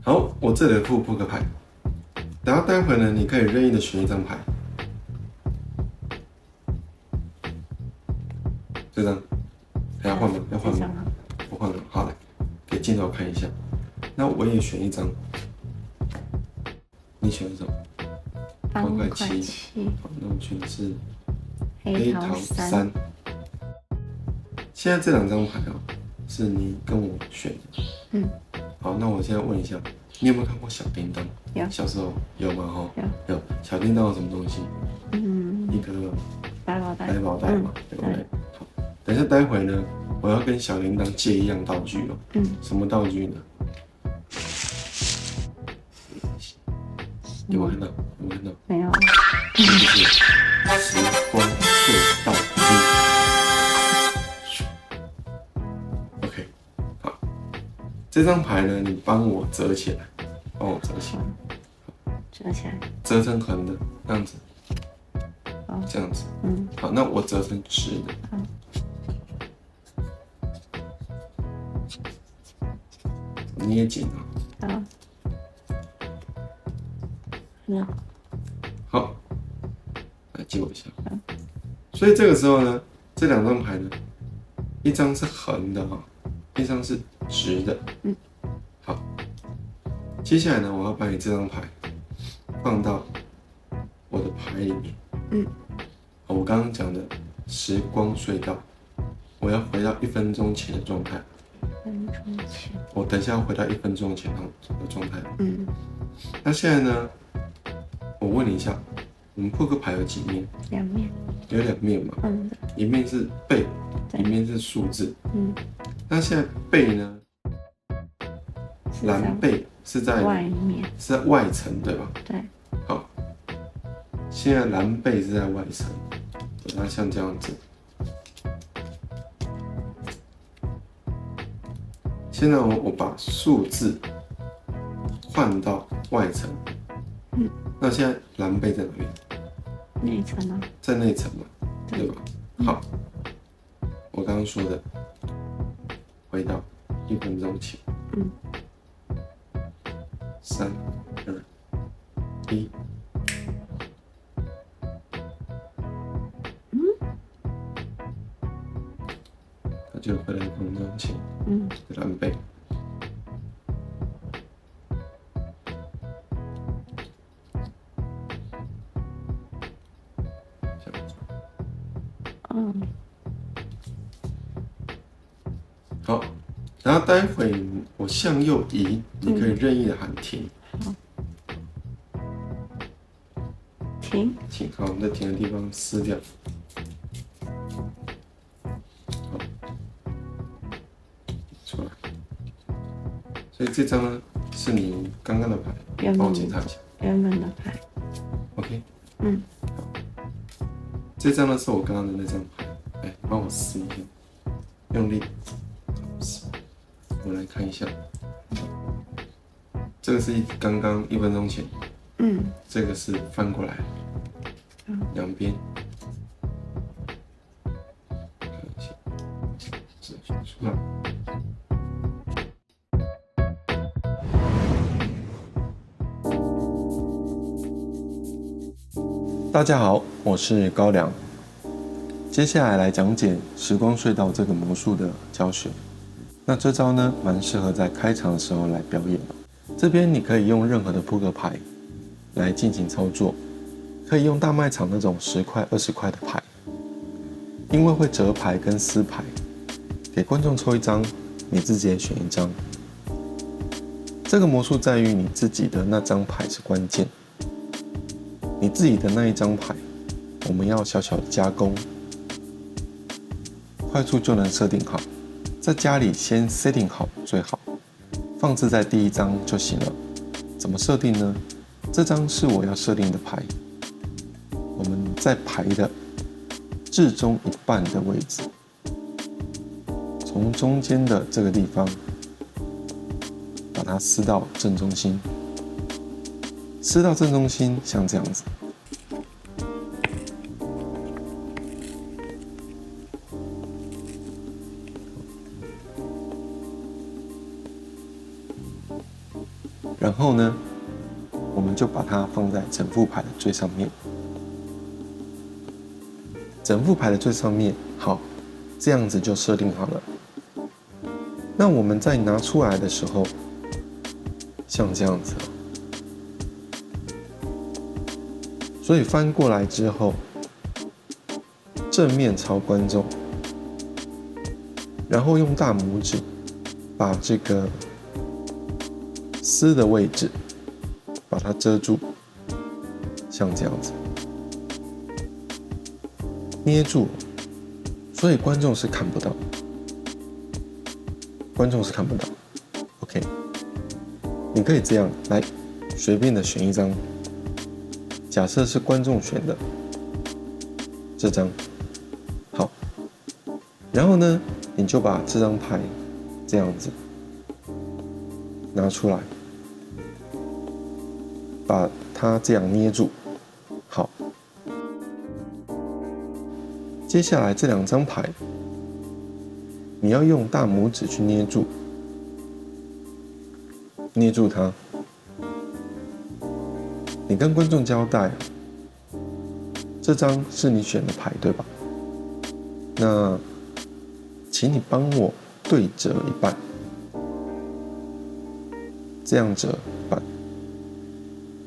好，我这里有副扑克牌，然后待会呢，你可以任意的选一张牌，这张，还要换吗？要换吗？我换了，好来，给镜头看一下。那我也选一张，你选什么？方块七。好，那我选的是黑桃3。现在这2张牌是你跟我选的。好，那我现在问一下，你有没有看过小叮当？有。小时候有吗？有。小叮当有什么东西？一个百宝袋嘛，对不对？好，等一下待会呢，我要跟小铃铛借一样道具哦。什么道具呢？有没有看到？没有。就是时光隧道机。OK， 好，这张牌呢，你帮我折起来，折起来，折成横的，这样子，这样子。好，那我折成直的。捏紧啊。好，来借我一下。所以这个时候呢，这2张牌呢，一张是横的一张是直的。好，接下来呢，我要把你这张牌放到我的牌里面。我刚刚讲的时光隧道，我要回到1分钟前的状态。我等一下要回到1分钟前的状态。那现在呢，我问你一下，我们扑克牌有几面？2面。有2面嘛？一面是背，一面是数字。那现在背呢？蓝背是在外面，是在外层，对吧？对。好，现在蓝背是在外层，它像这样子。现在我把数字换到外层。那现在蓝背在哪边？内层啊。在内层嘛，对吧？好，我刚刚说的，回到1分钟前。3、2、1。它就回到1分钟前。蓝背。好，然后待会我向右移，你可以任意的喊停。停。好，我们在停的地方撕掉。好，出来。所以这张呢是你刚刚的牌，帮我检查一下。原本的牌。OK。这张呢是我刚刚的那张牌，帮我撕一下，用力撕。我来看一下，这个是刚刚1分钟前，这个是翻过来，两边，看一下，这出来。大家好，我是高良。接下来讲解时光隧道这个魔术的教学。那这招呢，蛮适合在开场的时候来表演的。这边你可以用任何的扑克牌来进行操作，可以用大卖场那种10块、20块的牌，因为会折牌跟撕牌，给观众抽一张，你自己也选一张。这个魔术在于你自己的那张牌是关键。你自己的那一张牌，我们要小小的加工，快速就能设定好。在家里先 setting 好最好，放置在第1张就行了。怎么设定呢？这张是我要设定的牌，我们在牌的至中1半的位置，从中间的这个地方把它撕到正中心。撕到正中心，像这样子。然后呢，我们就把它放在整副牌的最上面。整副牌的最上面，好，这样子就设定好了。那我们在拿出来的时候，像这样子，所以翻过来之后，正面朝观众，然后用大拇指把这个丝的位置把它遮住，像这样子捏住，所以观众是看不到，观众是看不到。OK， 你可以这样来随便的选一张，假设是观众选的这张，好，然后呢，你就把这张牌这样子拿出来，把它这样捏住，好。接下来这2张牌，你要用大拇指去捏住，捏住它。你跟观众交代，这张是你选的牌，对吧？那，请你帮我对折一半，这样折半。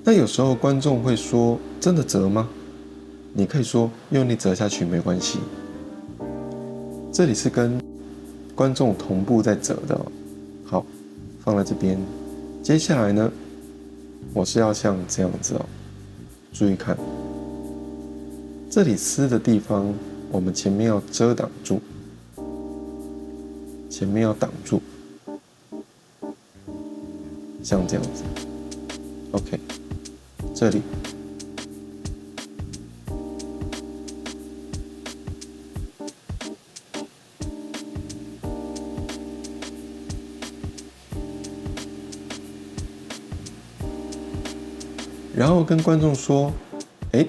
那有时候观众会说：“真的折吗？”你可以说用力折下去没关系。这里是跟观众同步在折的哦。好，放在这边。接下来呢，我是要像这样子哦，注意看，这里丝的地方，我们前面要遮挡住，前面要挡住，像这样子。OK， 这里。然后跟观众说：“哎，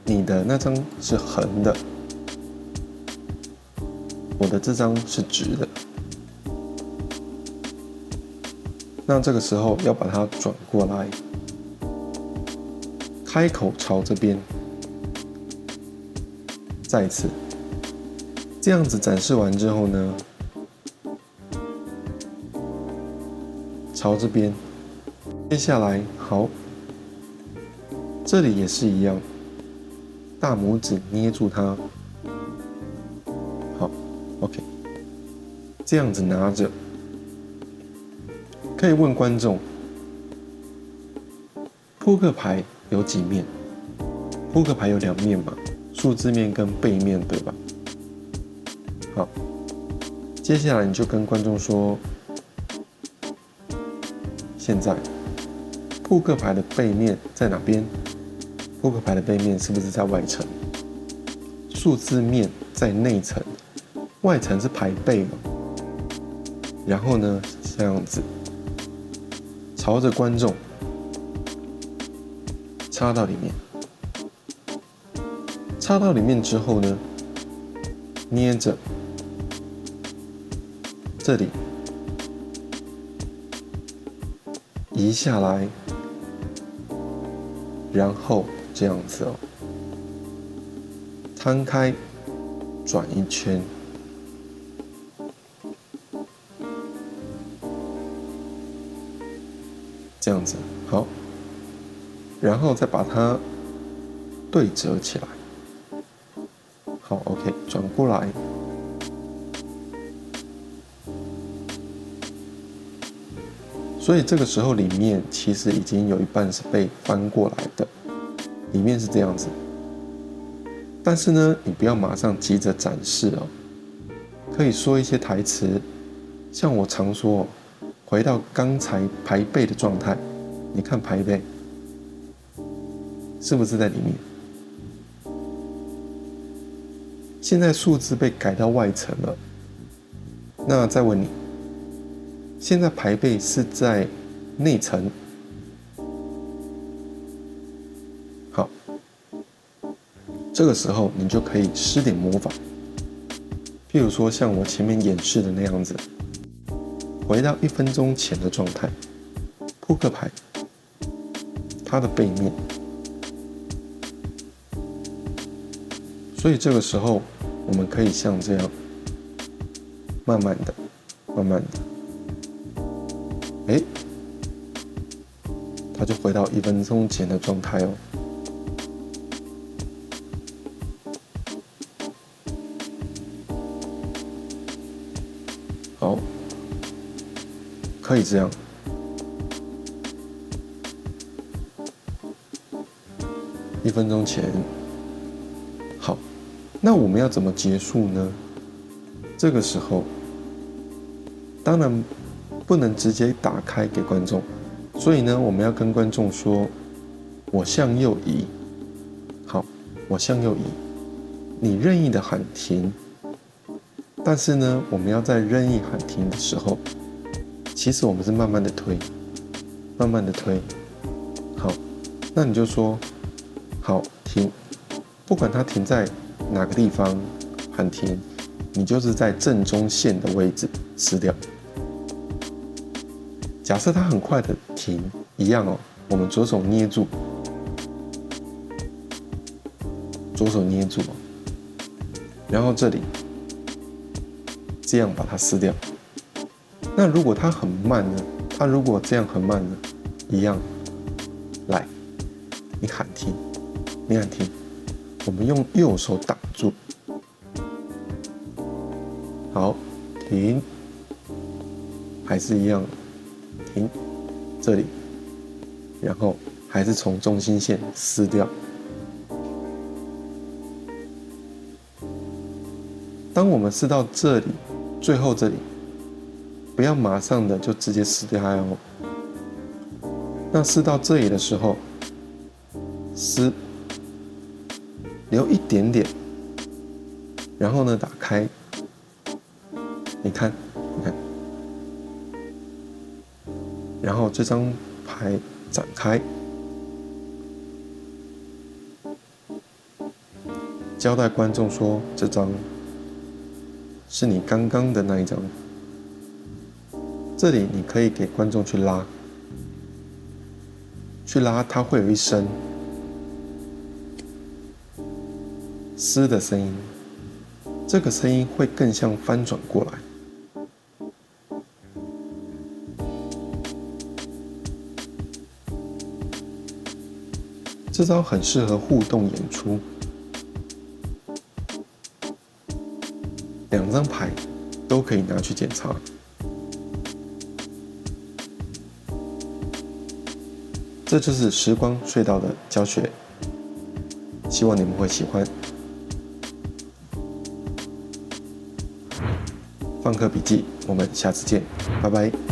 你的那张是横的，我的这张是直的。那这个时候要把它转过来，开口朝这边，再一次，这样子展示完之后呢，朝这边，接下来好。”这里也是一样，大拇指捏住它，好 ，OK， 这样子拿着，可以问观众，扑克牌有几面？扑克牌有2面嘛，数字面跟背面，对吧？好，接下来你就跟观众说，现在扑克牌的背面在哪边？扑克牌的背面是不是在外层？数字面在内层，外层是牌背嘛？然后呢，这样子朝着观众插到里面，插到里面之后呢，捏着这里移下来，然后。这样子哦，摊开，转一圈，这样子好，然后再把它对折起来。好 ，OK， 转过来，所以这个时候里面其实已经有一半是被翻过来的。里面是这样子，但是呢，你不要马上急着展示哦，可以说一些台词，像我常说，回到刚才牌背的状态，你看牌背是不是在里面？现在数字被改到外层了，那再问你，现在牌背是在内层？好，这个时候你就可以施点魔法，譬如说像我前面演示的那样子，回到1分钟前的状态，扑克牌它的背面。所以这个时候，我们可以像这样，慢慢的，它就回到1分钟前的状态哦。好，可以这样。1分钟前，好，那我们要怎么结束呢？这个时候，当然不能直接打开给观众，所以呢，我们要跟观众说：“我向右移。”好，我向右移，你任意的喊停。但是呢，我们要在任意喊停的时候，其实我们是慢慢的推。好，那你就说，好，停，不管它停在哪个地方喊停，你就是在正中线的位置撕掉。假设它很快的停，一样哦，我们左手捏住哦，然后这里这样把它撕掉。那如果它很慢呢？它如果这样很慢呢？一样，来，你喊停，我们用右手挡住。好，停，还是一样，停，这里，然后还是从中心线撕掉。当我们撕到这里，最后这里，不要马上的就直接撕掉它哦。那撕到这里的时候，撕，留一点点，然后呢打开，你看，然后这张牌展开，交代观众说这张是你刚刚的那一张。这里你可以给观众去拉，它会有一声撕的声音，这个声音会更像翻转过来。这招很适合互动演出，2张牌都可以拿去检查。这就是时光隧道的教学，希望你们会喜欢。放课笔记，我们下次见，拜拜。